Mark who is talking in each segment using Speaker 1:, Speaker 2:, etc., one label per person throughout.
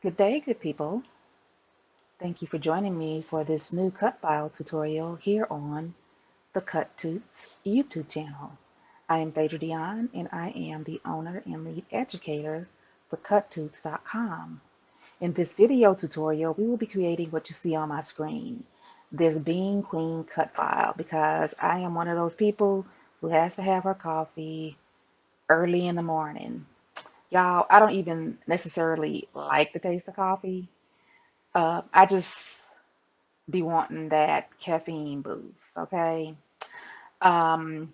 Speaker 1: Good day, good people. Thank you for joining me for this new cut file tutorial here on the Cut Toots YouTube channel. I am Phaedra Dion, and I am the owner and lead educator for CutToots.com. In this video tutorial, we will be creating what you see on my screen, this Bean Queen cut file, because I am one of those people who has to have her coffee early in the morning. Y'all, I don't even necessarily like the taste of coffee. I just be wanting that caffeine boost, okay? Um,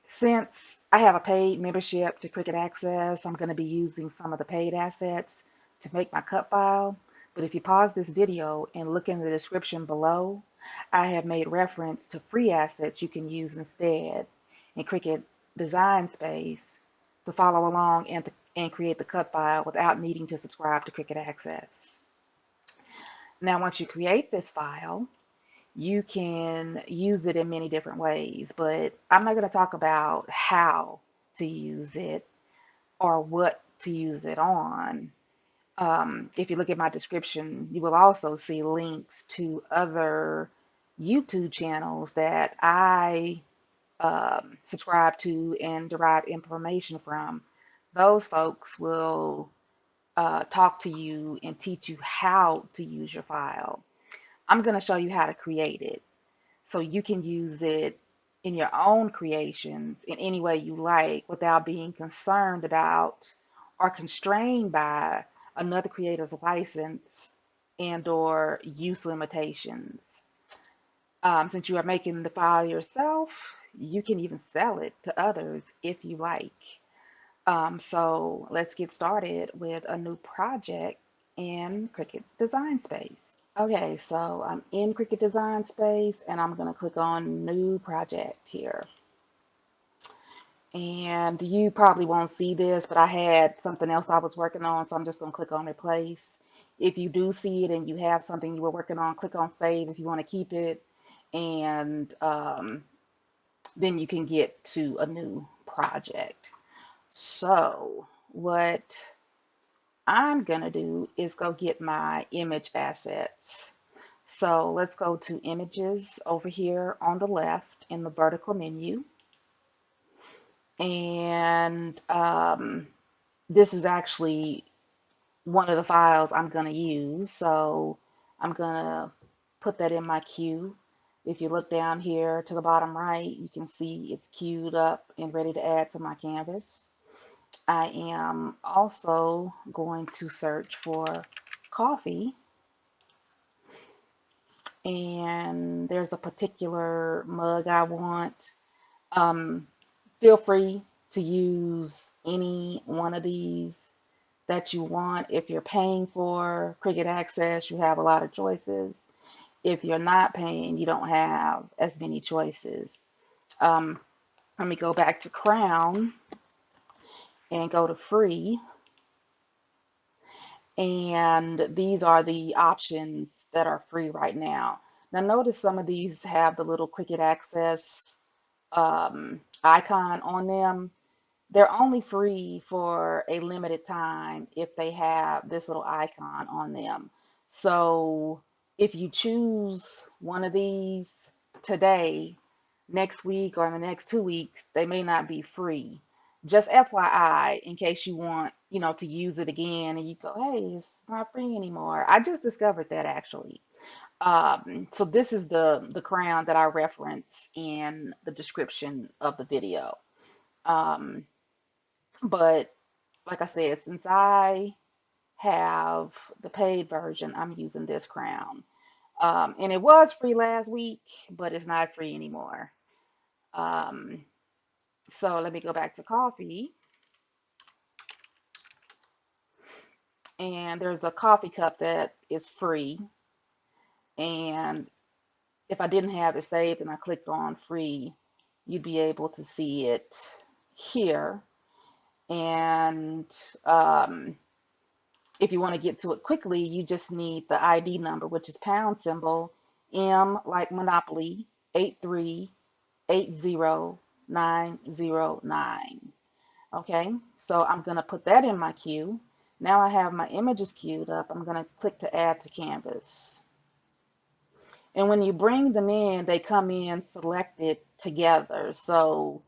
Speaker 1: since I have a paid membership to Cricut Access, I'm going to be using some of the paid assets to make my cut file. But if you pause this video and look in the description below, I have made reference to free assets you can use instead in Cricut Design Space to follow along and create the cut file without needing to subscribe to Cricut Access. Now, once you create this file, you can use it in many different ways, but I'm not going to talk about how to use it or what to use it on. If you look at my description, you will also see links to other YouTube channels that I subscribe to and derive information from. Those folks will talk to you and teach you how to use your file. I'm going to show you how to create it so you can use it in your own creations in any way you like without being concerned about or constrained by another creator's license and or use limitations. Since you are making the file yourself, you can even sell it to others if you like. So let's get started with a new project in Cricut Design Space. Okay, so I'm in Cricut Design Space and I'm going to click on New Project here. And you probably won't see this, but I had something else I was working on, so I'm just going to click on Replace. If you do see it and you have something you were working on, click on Save if you want to keep it, and then you can get to a new project. So what I'm going to do is go get my image assets. So let's go to Images over here on the left in the vertical menu. And this is actually one of the files I'm going to use. So I'm going to put that in my queue. If you look down here to the bottom right, you can see it's queued up and ready to add to my canvas. I am also going to search for coffee, and there's a particular mug I want. Feel free to use any one of these that you want. If you're paying for Cricut Access, you have a lot of choices. If you're not paying, you don't have as many choices. Let me go back to Crown and go to Free. And these are the options that are free right now. Now notice some of these have the little Cricut Access icon on them. They're only free for a limited time if they have this little icon on them. So if you choose one of these today, next week or in the next 2 weeks, they may not be free. Just FYI, in case you want, to use it again and you go, hey, it's not free anymore. I just discovered that actually. So this is the crown that I reference in the description of the video. But like I said, since I have the paid version, I'm using this crown. And it was free last week, but it's not free anymore. So let me go back to coffee. And there's a coffee cup that is free. And if I didn't have it saved and I clicked on free, you'd be able to see it here. And if you want to get to it quickly, you just need the ID number, which is # M like Monopoly 8380909. Okay, so I'm going to put that in my queue. Now I have my images queued up. I'm going to click to add to canvas. And when you bring them in, they come in selected together. So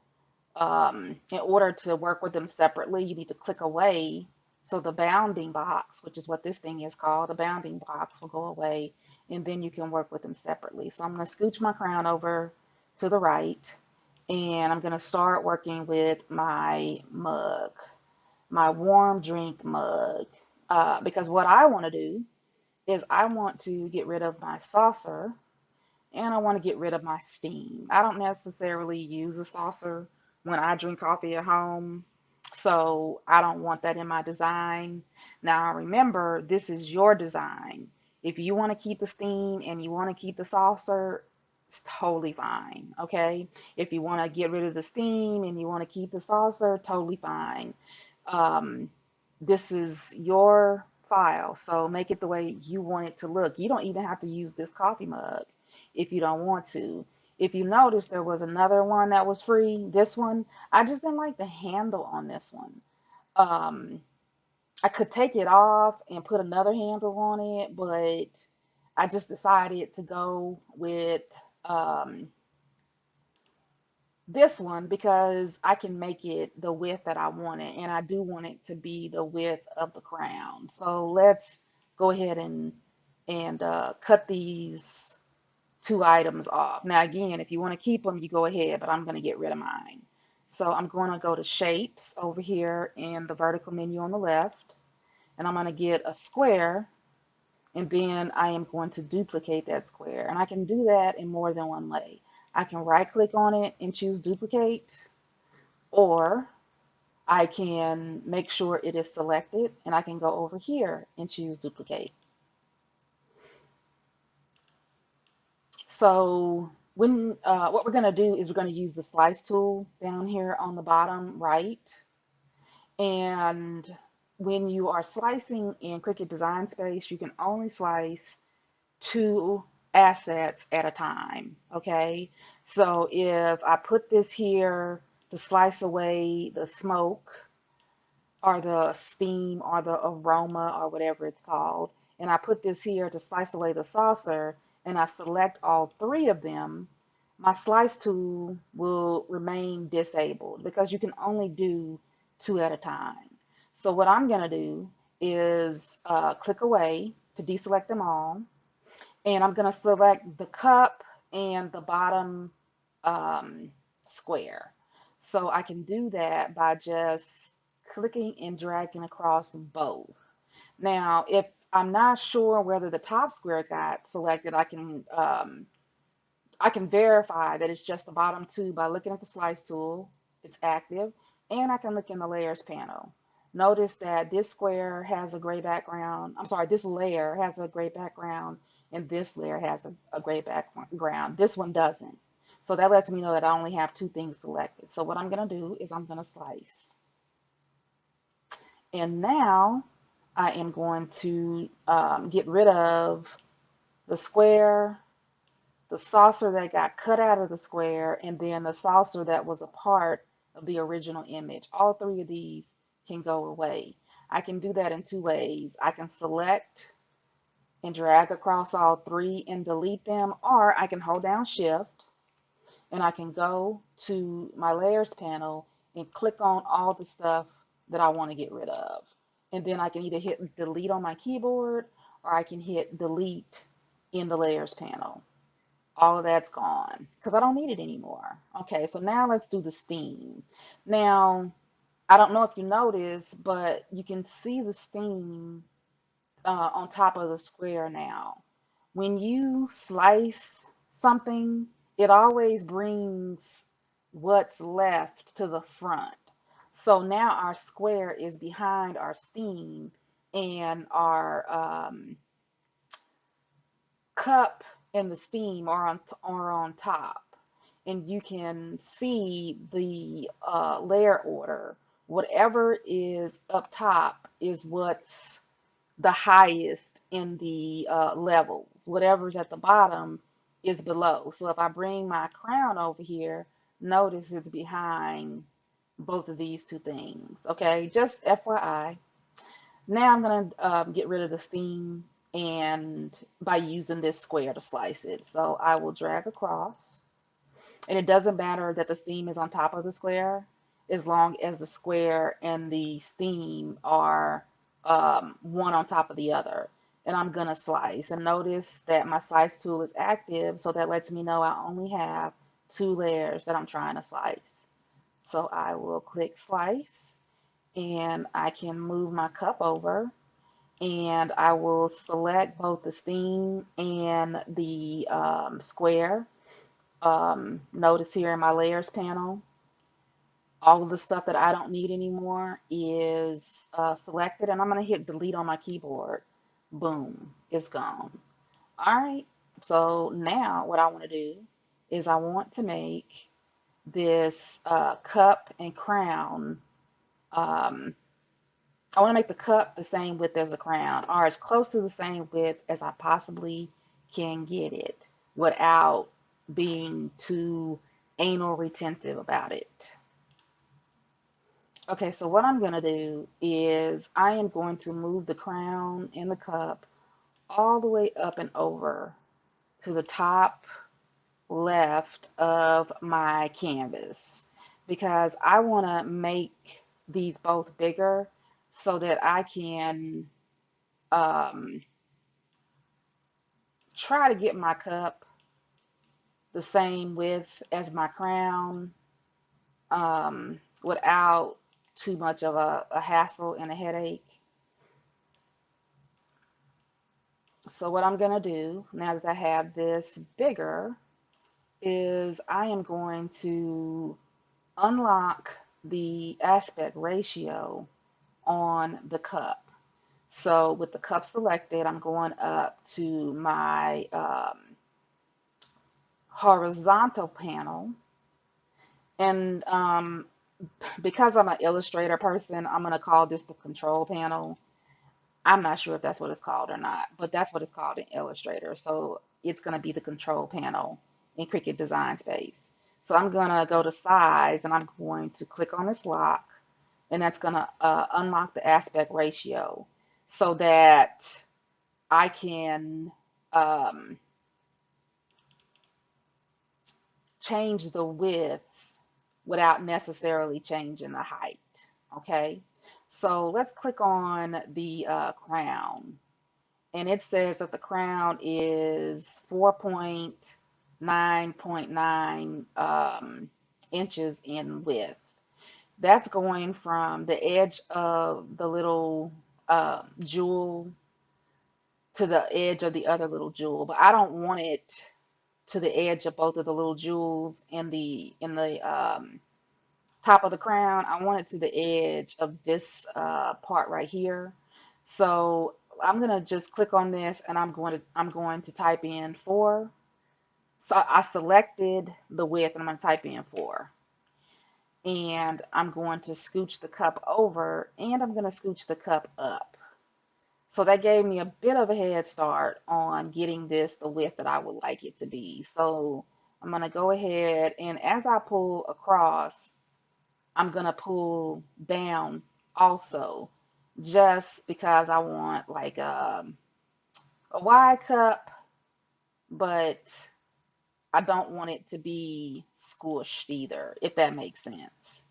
Speaker 1: in order to work with them separately, you need to click away. So the bounding box, which is what this thing is called, the bounding box will go away, and then you can work with them separately. So I'm going to scooch my crown over to the right, and I'm going to start working with my mug, my warm drink mug, because what I want to do is I want to get rid of my saucer and I want to get rid of my steam. I don't necessarily use a saucer when I drink coffee at home, so I don't want that in my design. Now remember, this is your design. If you want to keep the steam and you want to keep the saucer, it's totally fine, okay? If you want to get rid of the steam and you want to keep the saucer, totally fine. Um, this is your file, so make it the way you want it to look. You don't even have to use this coffee mug if you don't want to. If you notice, there was another one that was free. This one, I just didn't like the handle on this one. Um, I could take it off and put another handle on it, but I just decided to go with um, this one because I can make it the width that I want it, and I do want it to be the width of the crown. So let's go ahead and cut these two items off. Now again, if you want to keep them, you go ahead, but I'm going to get rid of mine. So I'm going to go to shapes over here in the vertical menu on the left, and I'm going to get a square, and then I am going to duplicate that square. And I can do that in more than one way. I can right click on it and choose duplicate, or I can make sure it is selected and I can go over here and choose duplicate. So when what we're going to do is we're going to use the slice tool down here on the bottom right. And when you are slicing in Cricut Design Space, you can only slice two assets at a time, okay? So if I put this here to slice away the smoke or the steam or the aroma or whatever it's called, and I put this here to slice away the saucer, and I select all three of them, my slice tool will remain disabled because you can only do two at a time. So what I'm going to do is click away to deselect them all, and I'm going to select the cup and the bottom square. So I can do that by just clicking and dragging across both. Now, if I'm not sure whether the top square got selected, I can verify that it's just the bottom two by looking at the slice tool. It's active, and I can look in the layers panel. Notice that this square has a gray background. I'm sorry, this layer has a gray background, and this layer has a gray background. This one doesn't. So that lets me know that I only have two things selected. So what I'm going to do is I'm going to slice. And now I am going to get rid of the square, the saucer that got cut out of the square, and then the saucer that was a part of the original image. All three of these can go away. I can do that in two ways. I can select and drag across all three and delete them, or I can hold down Shift and I can go to my layers panel and click on all the stuff that I want to get rid of. And then I can either hit delete on my keyboard or I can hit delete in the layers panel. All of that's gone because I don't need it anymore. Okay, so now let's do the steam. Now, I don't know if you notice, but you can see the steam on top of the square now. When you slice something, it always brings what's left to the front. So now our square is behind our steam, and our cup and the steam are on top. And you can see the layer order. Whatever is up top is what's the highest in the levels. Whatever's at the bottom is below. So if I bring my crown over here, notice it's behind both of these two things. Okay, just FYI. Now I'm going to get rid of the steam and by using this square to slice it. So I will drag across, and it doesn't matter that the steam is on top of the square as long as the square and the steam are one on top of the other. And I'm going to slice. And notice that my slice tool is active, so that lets me know I only have 2 layers that I'm trying to slice. So I will click slice, and I can move my cup over, and I will select both the steam and the square. Notice here in my layers panel, all of the stuff that I don't need anymore is selected, and I'm going to hit delete on my keyboard. Boom, it's gone. All right, so now what I want to do is I want to make this cup and crown. I want to make the cup the same width as the crown, or as close to the same width as I possibly can get it without being too anal retentive about it. Okay, so what I'm going to do is I am going to move the crown and the cup all the way up and over to the top left of my canvas, because I want to make these both bigger so that I can try to get my cup the same width as my crown without too much of a hassle and a headache. So what I'm going to do now that I have this bigger is I am going to unlock the aspect ratio on the cup. So with the cup selected, I'm going up to my horizontal panel, and because I'm an Illustrator person, I'm going to call this the control panel. I'm not sure if that's what it's called or not, but that's what it's called in Illustrator. So it's going to be the control panel in Cricut Design Space. So I'm going to go to size, and I'm going to click on this lock, and that's going to unlock the aspect ratio so that I can change the width without necessarily changing the height. Okay, so let's click on the crown, and it says that the crown is 4.9.9 inches in width. That's going from the edge of the little jewel to the edge of the other little jewel, but I don't want it to the edge of both of the little jewels in the top of the crown. I want it to the edge of this part right here. So I'm gonna just click on this, and I'm going to type in 4. So I selected the width, and I'm going to type in 4. And I'm going to scooch the cup over, and I'm going to scooch the cup up. So that gave me a bit of a head start on getting this the width that I would like it to be. So I'm going to go ahead, and as I pull across, I'm going to pull down also, just because I want like a wide cup, but I don't want it to be squished either, if that makes sense.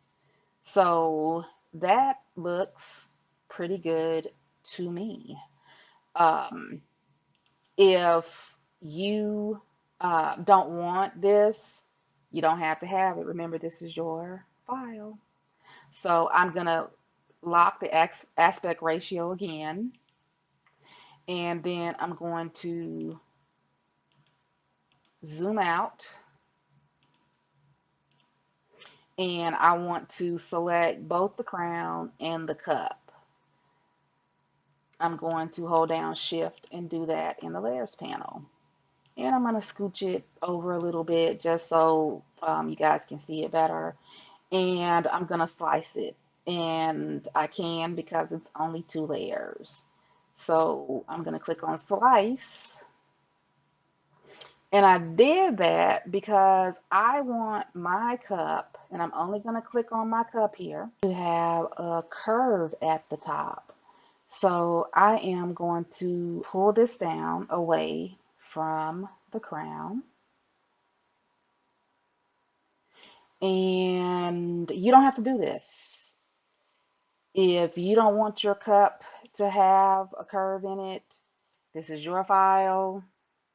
Speaker 1: So that looks pretty good to me. If you don't want this, you don't have to have it. Remember, this is your file. So I'm going to lock the aspect ratio again, and then I'm going to zoom out, and I want to select both the crown and the cup. I'm going to hold down shift and do that in the layers panel. And I'm going to scooch it over a little bit just so you guys can see it better. And I'm going to slice it. And I can because it's only 2 layers. So I'm going to click on slice. And I did that because I want my cup, and I'm only going to click on my cup here, to have a curve at the top. So I am going to pull this down away from the crown. And you don't have to do this. If you don't want your cup to have a curve in it, this is your file.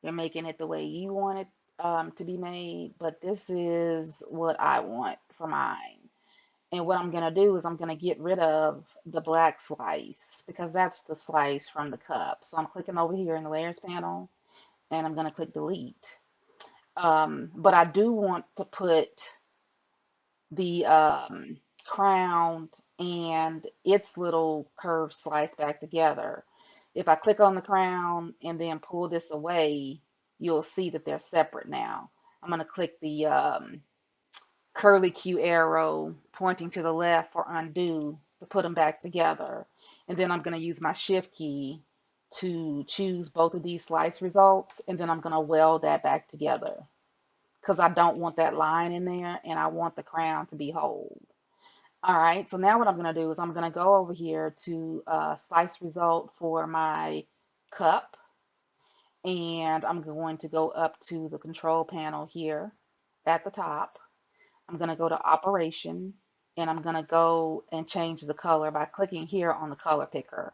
Speaker 1: You're making it the way you want it to be made, but this is what I want for mine. And what I'm going to do is I'm going to get rid of the black slice because that's the slice from the cup. So I'm clicking over here in the layers panel and I'm going to click delete. But I do want to put the crown and its little curved slice back together. If I click on the crown and then pull this away, you'll see that they're separate now. I'm going to click the curly Q arrow pointing to the left for undo to put them back together. And then I'm going to use my shift key to choose both of these slice results, and then I'm going to weld that back together because I don't want that line in there and I want the crown to be whole. All right, so now what I'm going to do is I'm going to go over here to slice result for my cup, and I'm going to go up to the control panel here at the top. I'm going to go to operation, and I'm going to go and change the color by clicking here on the color picker.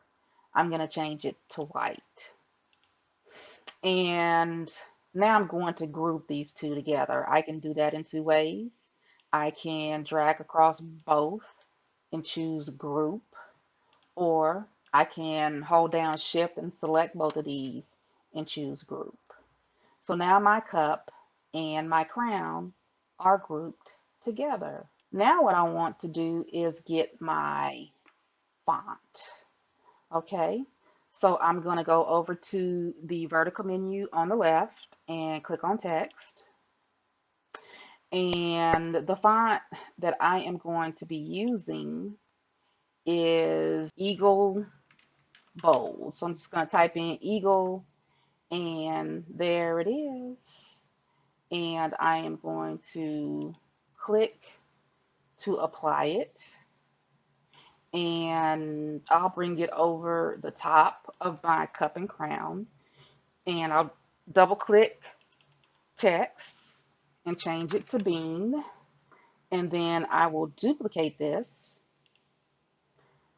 Speaker 1: I'm going to change it to white. And now I'm going to group these two together. I can do that in two ways. I can drag across both and choose group, or I can hold down shift and select both of these and choose group. So now my cup and my crown are grouped together. Now what I want to do is get my font. Okay, so I'm going to go over to the vertical menu on the left and click on text. And the font that I am going to be using is Eagle Bold. So I'm just going to type in Eagle, and there it is. And I am going to click to apply it. And I'll bring it over the top of my cup and crown. And I'll double click text and change it to bean. And then I will duplicate this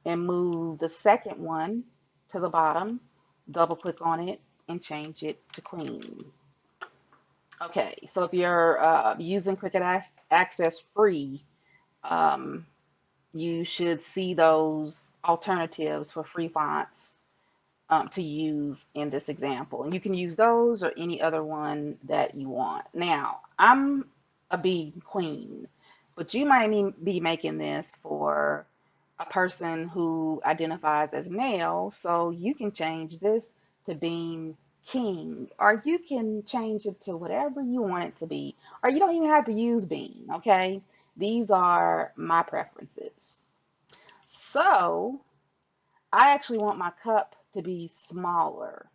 Speaker 1: and move the second one to the bottom, double click on it and change it to cream. Okay, so if you're using Cricut Access free, you should see those alternatives for free fonts to use in this example. And you can use those or any other one that you want. Now, I'm a bean queen, but you might be making this for a person who identifies as male, so you can change this to bean king, or you can change it to whatever you want it to be, or you don't even have to use bean, okay? These are my preferences. So I actually want my cup to be smaller.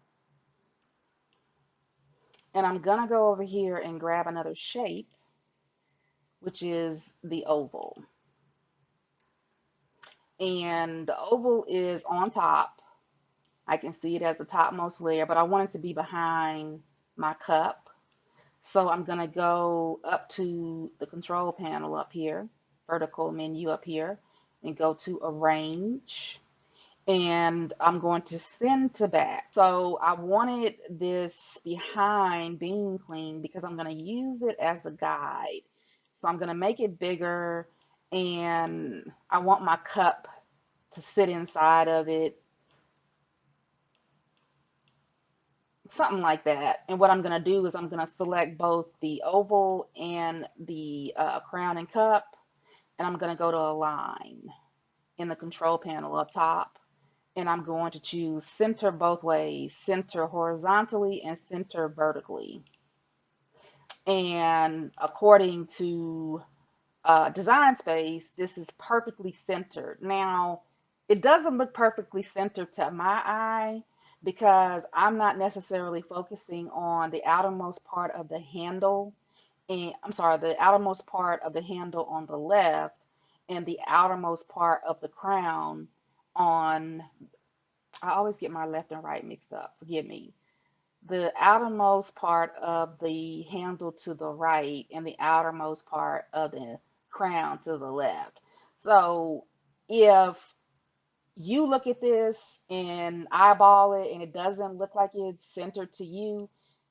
Speaker 1: And I'm gonna go over here and grab another shape, which is the oval. And the oval is on top. I can see it as the topmost layer, but I want it to be behind my cup. So I'm gonna go up to the control panel up here, vertical menu up here, and go to arrange. And I'm going to send to back. So I wanted this behind being clean because I'm going to use it as a guide. So I'm going to make it bigger, and I want my cup to sit inside of it, something like that. And what I'm going to do is I'm going to select both the oval and the crown and cup, and I'm going to go to align in the control panel up top. And I'm going to choose center both ways, center horizontally and center vertically. And according to Design Space, this is perfectly centered. Now, it doesn't look perfectly centered to my eye because I'm not necessarily focusing on the outermost part of the handle, and I'm sorry, the outermost part of the handle on the left and the outermost part of the crown on I always get my left and right mixed up. Forgive me. The outermost part of the handle to the right and the outermost part of the crown to the left. So if you look at this and eyeball it and it doesn't look like it's centered to you,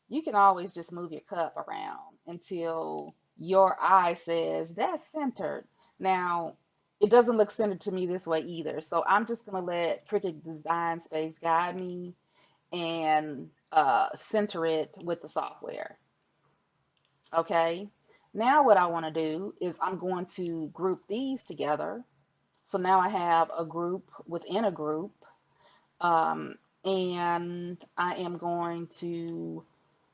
Speaker 1: you can always just move your cup around until your eye says that's centered. Now, it doesn't look centered to me this way either. So I'm just going to let Cricut Design Space guide me and center it with the software. Okay. Now what I want to do is I'm going to group these together. So now I have a group within a group, and I am going to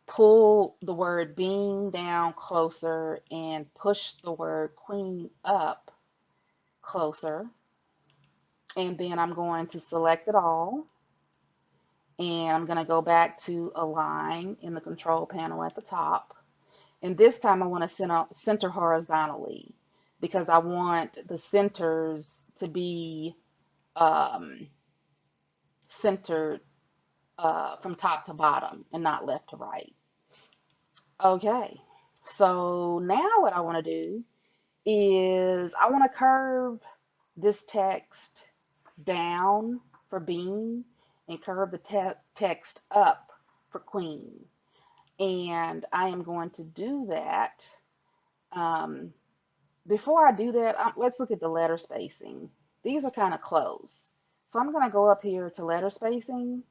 Speaker 1: pull the word bean down closer and push the word queen up closer. And then I'm going to select it all. And I'm going to go back to align in the control panel at the top. And this time I want to center horizontally because I want the centers to be centered from top to bottom and not left to right. Okay, so now what I want to do is I want to curve this text down for bean and curve the text up for queen. And I am going to do that. Before I do that, let's look at the letter spacing. These are kind of close. So I'm going to go up here to letter spacing.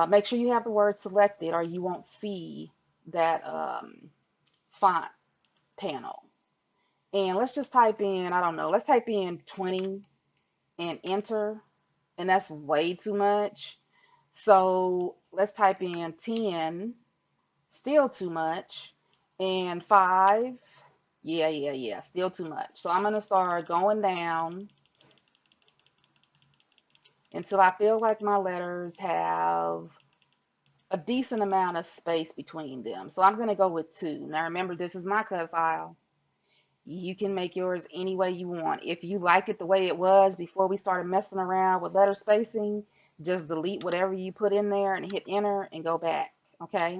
Speaker 1: Make sure you have the word selected or you won't see that font panel. And let's just type in, I don't know, let's type in 20 and enter. And that's way too much. So let's type in 10, still too much. And 5, yeah, still too much. So I'm going to start going down until I feel like my letters have a decent amount of space between them. So I'm going to go with 2. Now remember, this is my cut file. You can make yours any way you want. If you like it the way it was before we started messing around with letter spacing, just delete whatever you put in there and hit enter and go back. Okay,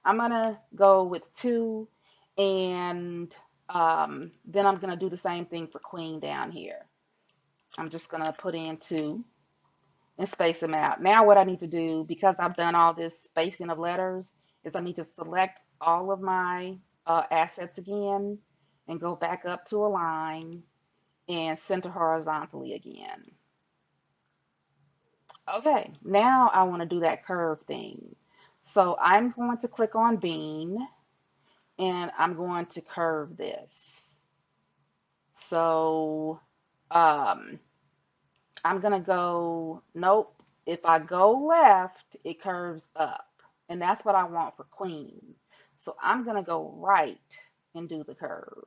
Speaker 1: I'm going to go with 2, and then I'm going to do the same thing for queen down here. I'm just going to put in 2 and space them out. Now what I need to do, because I've done all this spacing of letters, is I need to select all of my assets again and go back up to align and center horizontally again. Okay, now I want to do that curve thing. So I'm going to click on bean and I'm going to curve this. So I'm going to go, nope, if I go left, it curves up. And that's what I want for queen. So I'm going to go right and do the curve.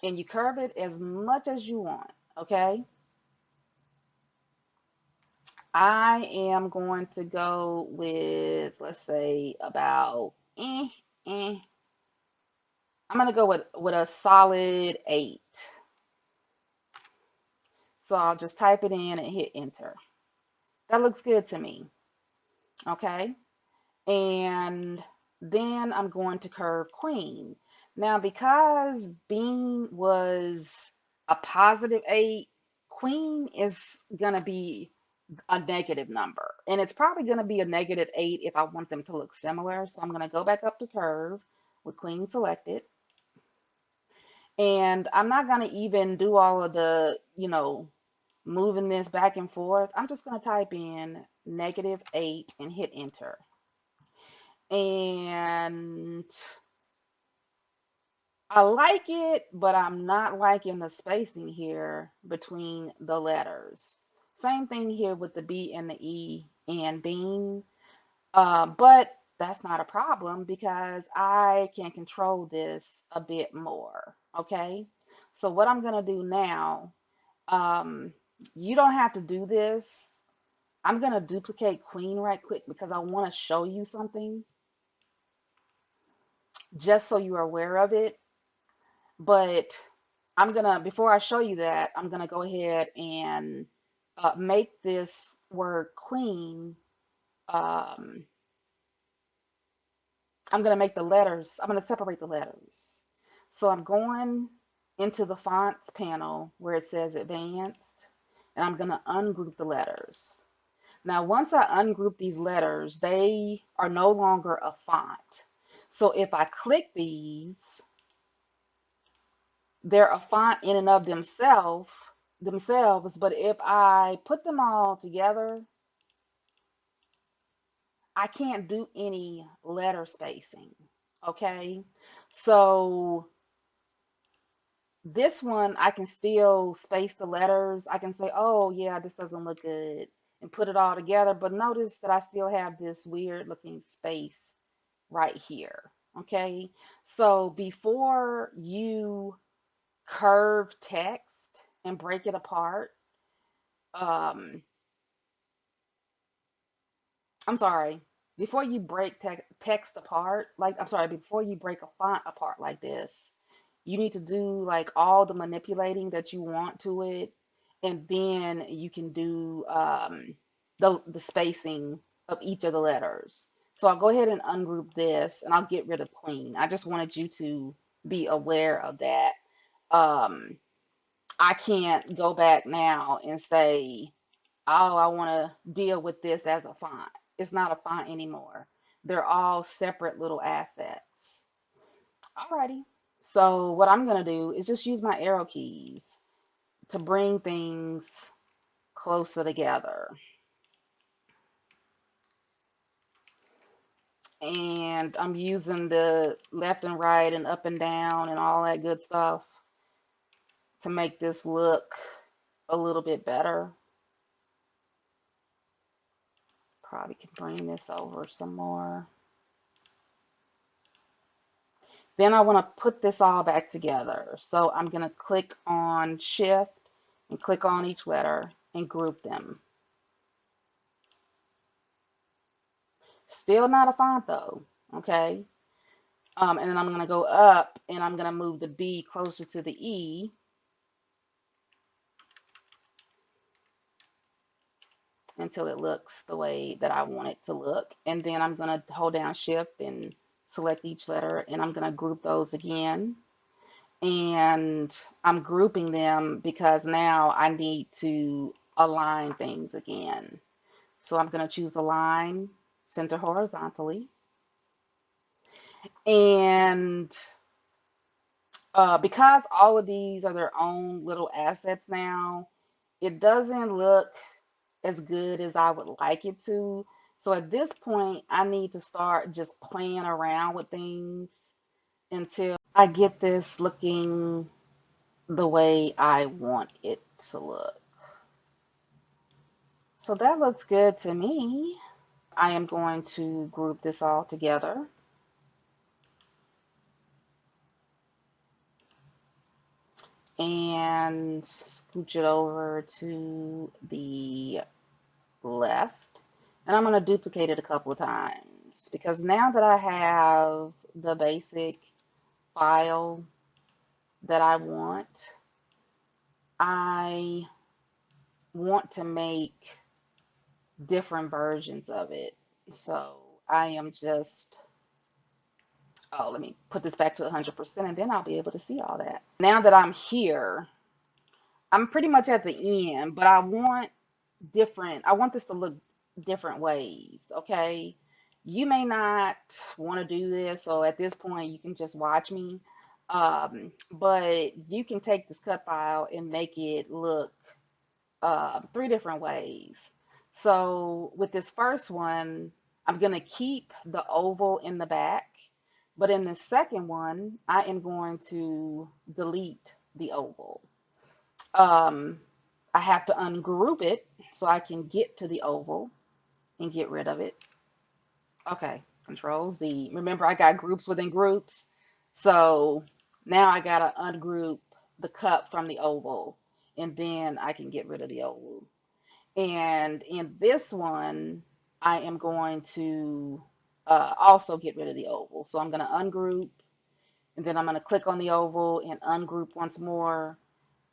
Speaker 1: And you curve it as much as you want, okay? I am going to go with, let's say, about, I'm going to go with a solid 8. So I'll just type it in and hit enter. That looks good to me, okay? And then I'm going to curve queen. Now, because bean was a positive 8, queen is going to be a negative number. And it's probably going to be a negative 8 if I want them to look similar. So I'm going to go back up to curve with queen selected. And I'm not going to even do all of the, moving this back and forth. I'm just going to type in -8 and hit enter. And I like it, but I'm not liking the spacing here between the letters. Same thing here with the B and the E and bean. But that's not a problem because I can control this a bit more. Okay. So what I'm going to do now, you don't have to do this. I'm going to duplicate queen right quick because I want to show you something just so you're aware of it. But before I show you that, I'm going to go ahead and make this word queen, um, I'm going to make the letters, I'm going to separate the letters. So I'm going into the fonts panel where it says advanced, and I'm going to ungroup the letters. Now, once I ungroup these letters, they are no longer a font. So if I click these, they're a font in and of themselves, but if I put them all together, I can't do any letter spacing. Okay? So this one, I can still space the letters. I can say, oh, yeah, this doesn't look good, and put it all together. But notice that I still have this weird looking space right here. Okay, so before you curve text and break it apart, um, I'm sorry, before you break text apart, like, I'm sorry, before you break a font apart like this, you need to do like all the manipulating that you want to it, and then you can do the spacing of each of the letters. So I'll go ahead and ungroup this, and I'll get rid of queen. I just wanted you to be aware of that. Um, I can't go back now and say, oh, I want to deal with this as a font. It's not a font anymore. They're all separate little assets. Alrighty. So what I'm going to do is just use my arrow keys to bring things closer together. And I'm using the left and right and up and down and all that good stuff to make this look a little bit better. Probably can bring this over some more. Then I want to put this all back together. So I'm going to click on Shift and click on each letter and group them. Still not a font though, okay? And then I'm going to go up and I'm going to move the B closer to the E. Until it looks the way that I want it to look. And then I'm going to hold down Shift and select each letter, and I'm going to group those again. And I'm grouping them because now I need to align things again. So I'm going to choose Align, Center Horizontally. And because all of these are their own little assets now, it doesn't look as good as I would like it to. So at this point, I need to start just playing around with things until I get this looking the way I want it to look. So that looks good to me. I am going to group this all together. And scooch it over to the left. And I'm going to duplicate it a couple of times because now that I have the basic file that I want to make different versions of it. So I am just, oh, let me put this back to 100% and then I'll be able to see all that. Now that I'm here, I'm pretty much at the end, but I want this to look different ways, okay? You may not want to do this, so at this point you can just watch me. But you can take this cut file and make it look 3 different ways. So with this first one, I'm going to keep the oval in the back, but in the second one, I am going to delete the oval. I have to ungroup it so I can get to the oval and get rid of it. Okay, Control Z. Remember, I got groups within groups. So now I gotta ungroup the cup from the oval, and then I can get rid of the oval. And in this one, I am going to also get rid of the oval. So I'm gonna ungroup, and then I'm gonna click on the oval and ungroup once more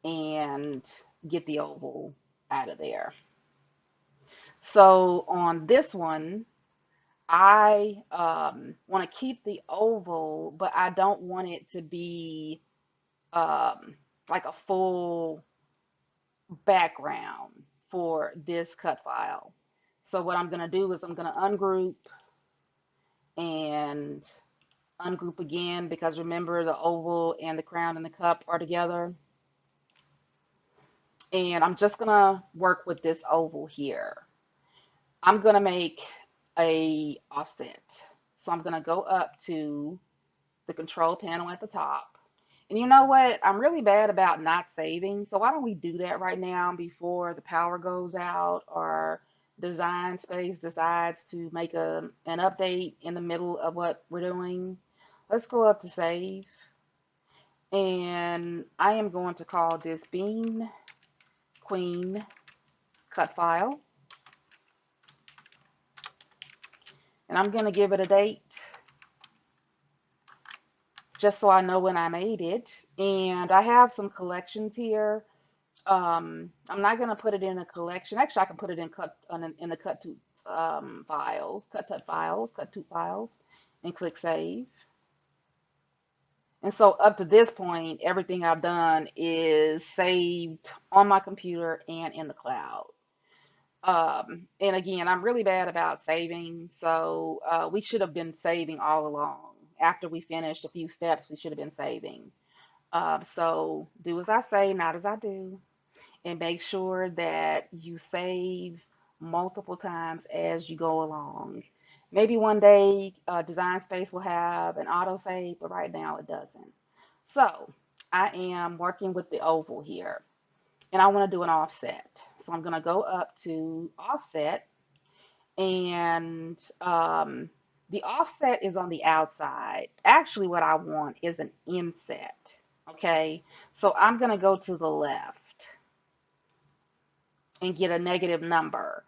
Speaker 1: and get the oval out of there. So on this one, I want to keep the oval, but I don't want it to be like a full background for this cut file. So what I'm going to do is I'm going to ungroup and ungroup again, because remember the oval and the crown and the cup are together. And I'm just going to work with this oval here. I'm going to make a offset. So I'm going to go up to the control panel at the top. And you know what? I'm really bad about not saving. So why don't we do that right now before the power goes out or Design Space decides to make an update in the middle of what we're doing. Let's go up to save. And I am going to call this Bean Queen cut file. And I'm going to give it a date just so I know when I made it. And I have some collections here. I'm not going to put it in a collection. Actually, I can put it in the cut to files, cut to files, and click save. And so up to this point, everything I've done is saved on my computer and in the cloud. And again, I'm really bad about saving, so we should have been saving all along. After we finished a few steps, we should have been saving. So do as I say, not as I do, and make sure that you save multiple times as you go along. Maybe one day Design Space will have an autosave, but right now it doesn't. So I am working with the oval here, and I want to do an offset. So I'm going to go up to offset, and the offset is on the outside. Actually, what I want is an inset. Okay, so I'm going to go to the left and get a negative number.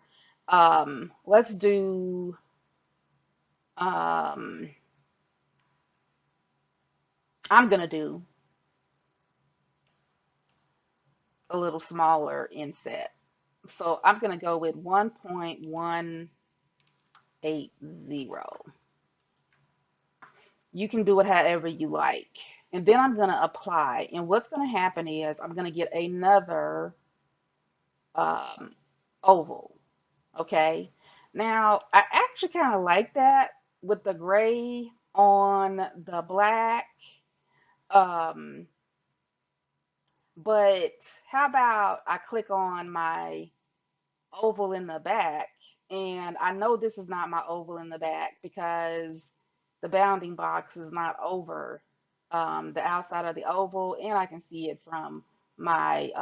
Speaker 1: Let's do I'm going to do a little smaller inset. So I'm going to go with 1.180. You can do it however you like. And then I'm going to apply. And what's going to happen is I'm going to get another oval. Okay. Now, I actually kind of like that with the gray on the black. But how about I click on my oval in the back, and I know this is not my oval in the back because the bounding box is not over the outside of the oval, and I can see it from my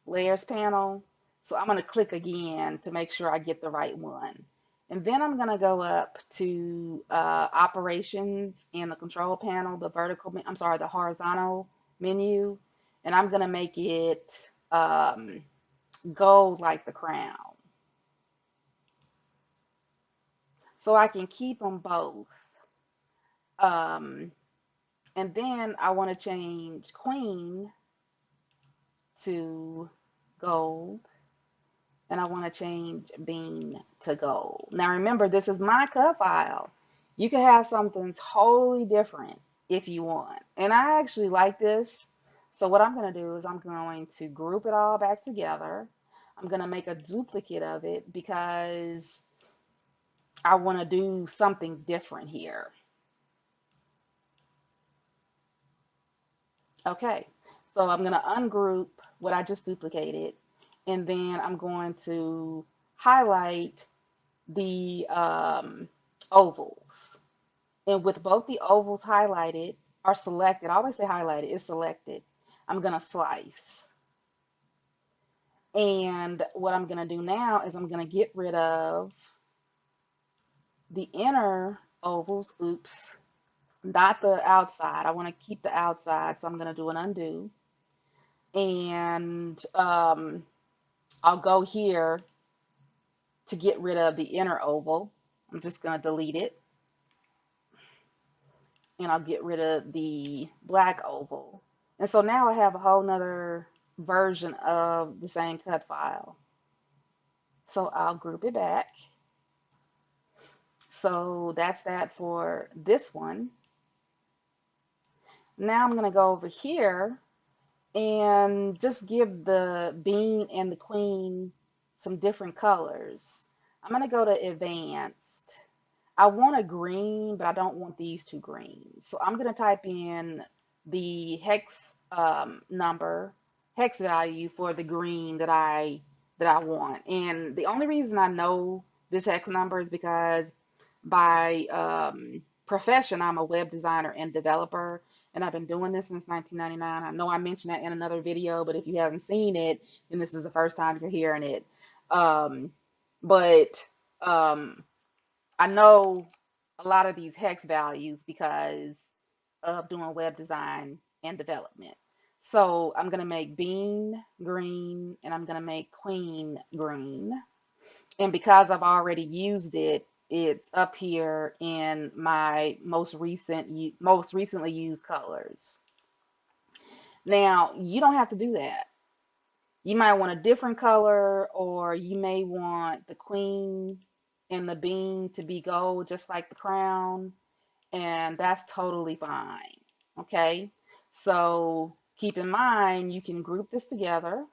Speaker 1: layers panel. So I'm going to click again to make sure I get the right one. And then I'm going to go up to operations in the control panel, the horizontal menu, and I'm going to make it gold like the crown. So I can keep them both. And then I want to change queen to gold. And I want to change bean to gold. Now remember, this is my cut file. You can have something totally different if you want. And I actually like this. So what I'm going to do is I'm going to group it all back together. I'm going to make a duplicate of it because I want to do something different here. Okay, so I'm going to ungroup what I just duplicated, and then I'm going to highlight the ovals. And with both the ovals highlighted or selected, I always say highlighted, it's selected, I'm going to slice. And what I'm going to do now is I'm going to get rid of the inner ovals, oops, not the outside. I want to keep the outside, so I'm going to do an undo. And I'll go here to get rid of the inner oval. I'm just going to delete it. And I'll get rid of the black oval. And so now I have a whole nother version of the same cut file. So I'll group it back. So that's that for this one. Now I'm going to go over here and just give the bean and the queen some different colors. I'm going to go to advanced. I want a green, but I don't want these two greens. So I'm going to type in the hex hex value for the green that I want. And the only reason I know this hex number is because by profession, I'm a web designer and developer, and I've been doing this since 1999. I know I mentioned that in another video, but if you haven't seen it, then this is the first time you're hearing it. But I know a lot of these hex values because of doing web design and development. So I'm going to make bean green and I'm going to make queen green. And because I've already used it, it's up here in my most recently used colors. Now, you don't have to do that. You might want a different color, or you may want the queen and the bean to be gold, just like the crown, and that's totally fine. Okay, so keep in mind you can group this together,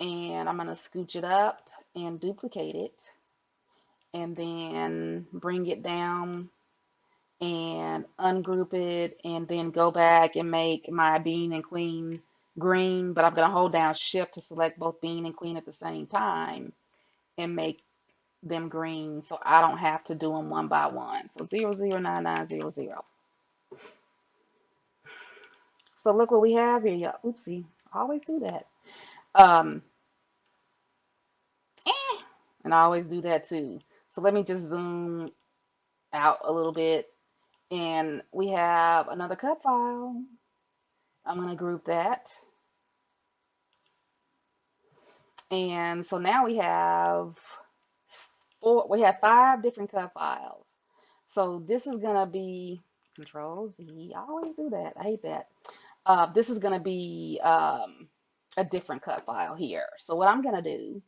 Speaker 1: and I'm going to scooch it up and duplicate it, and then bring it down and ungroup it, and then go back and make my bean and queen green. But I'm going to hold down shift to select both bean and queen at the same time and make them green, so I don't have to do them one by one. So 009900. So look what we have here, y'all. Oopsie, I always do that. And I always do that too. So let me just zoom out a little bit, and we have another cut file. I'm going to group that. And so now we have five different cut files. So this is going to be Control Z. I always do that. I hate that. This is going to be a different cut file here. So what I'm going to do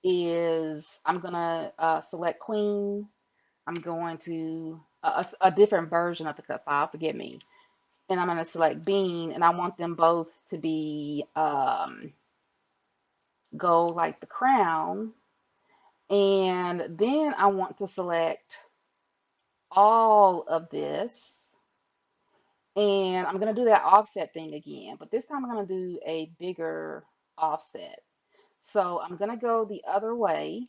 Speaker 1: is I'm going to select queen. I'm going to a different version of the cut file, forgive me. And I'm going to select bean, and I want them both to be gold like the crown. And then I want to select all of this, and I'm going to do that offset thing again, but this time I'm going to do a bigger offset. So I'm going to go the other way,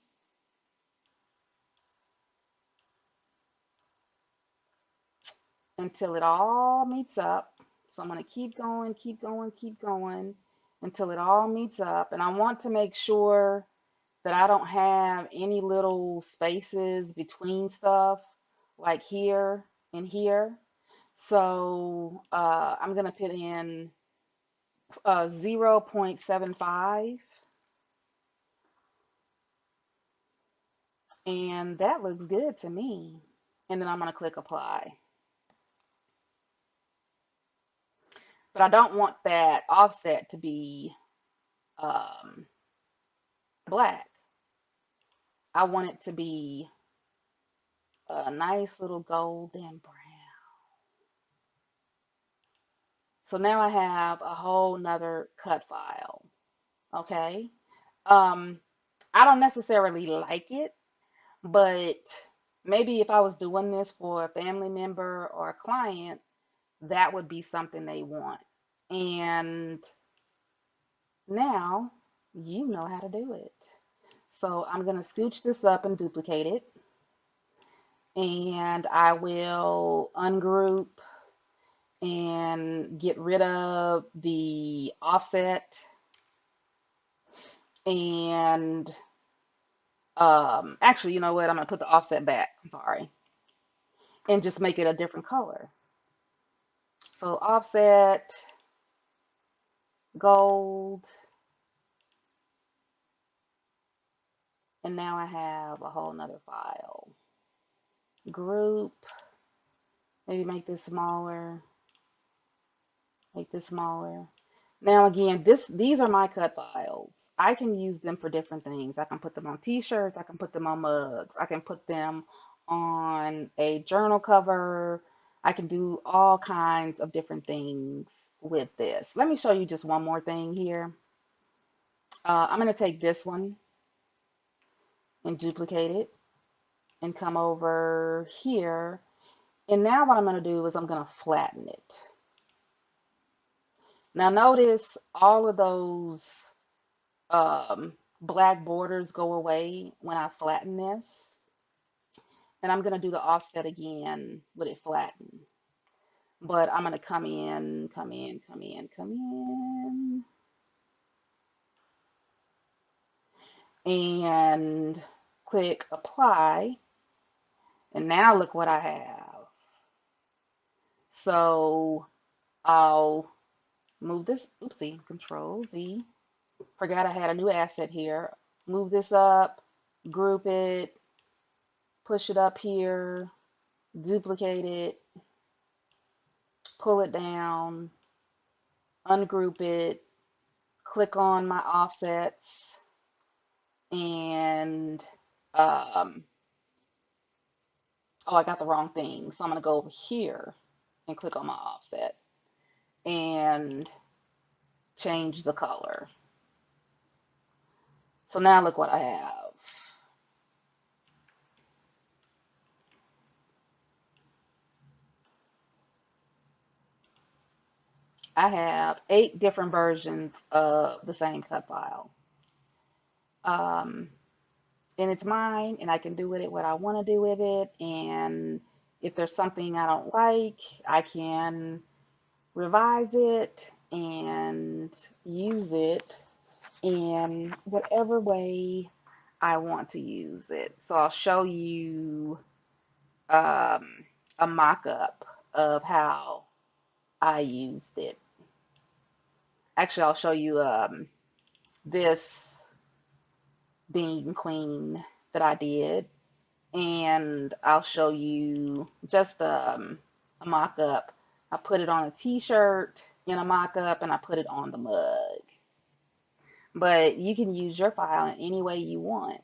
Speaker 1: until it all meets up. So I'm going to keep going, keep going, keep going until it all meets up. And I want to make sure that I don't have any little spaces between stuff, like here and here. So I'm going to put in 0.75, and that looks good to me. And then I'm going to click apply. But I don't want that offset to be black. I want it to be a nice little golden brown. So now I have a whole nother cut file. Okay. I don't necessarily like it, but maybe if I was doing this for a family member or a client, that would be something they want. And now you know how to do it. So I'm going to scooch this up and duplicate it. And I will ungroup and get rid of the offset. And actually, you know what? I'm going to put the offset back. I'm sorry. And just make it a different color. So offset, gold. And now I have a whole nother file. Group. Maybe make this smaller. Make this smaller. Now again, these are my cut files. I can use them for different things. I can put them on t-shirts, I can put them on mugs, I can put them on a journal cover. I can do all kinds of different things with this. Let me show you just one more thing here. I'm going to take this one and duplicate it and come over here. And now what I'm going to do is I'm going to flatten it. Now notice all of those black borders go away when I flatten this. And I'm going to do the offset again with it flattened. But I'm going to come in, and click apply. And now look what I have. So I'll move this, oopsie, Control Z. Forgot I had a new asset here. Move this up, group it, push it up here, duplicate it, pull it down, ungroup it, click on my offsets, and oh, I got the wrong thing. So I'm going to go over here and click on my offset and change the color. So now look what I have. I have 8 different versions of the same cut file. And it's mine, and I can do with it what I want to do with it. And if there's something I don't like, I can revise it and use it in whatever way I want to use it. So I'll show you a mock-up of how I used it. Actually, I'll show you this bean queen that I did, and I'll show you just a mock-up. I put it on a t-shirt in a mock-up, and I put it on the mug. But you can use your file in any way you want.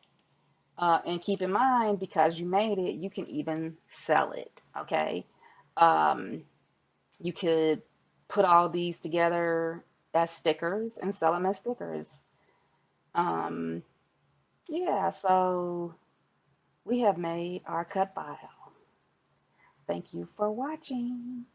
Speaker 1: And keep in mind, because you made it, you can even sell it, okay? You could put all these together as stickers and sell them as stickers. Yeah, so we have made our cut file. Thank you for watching.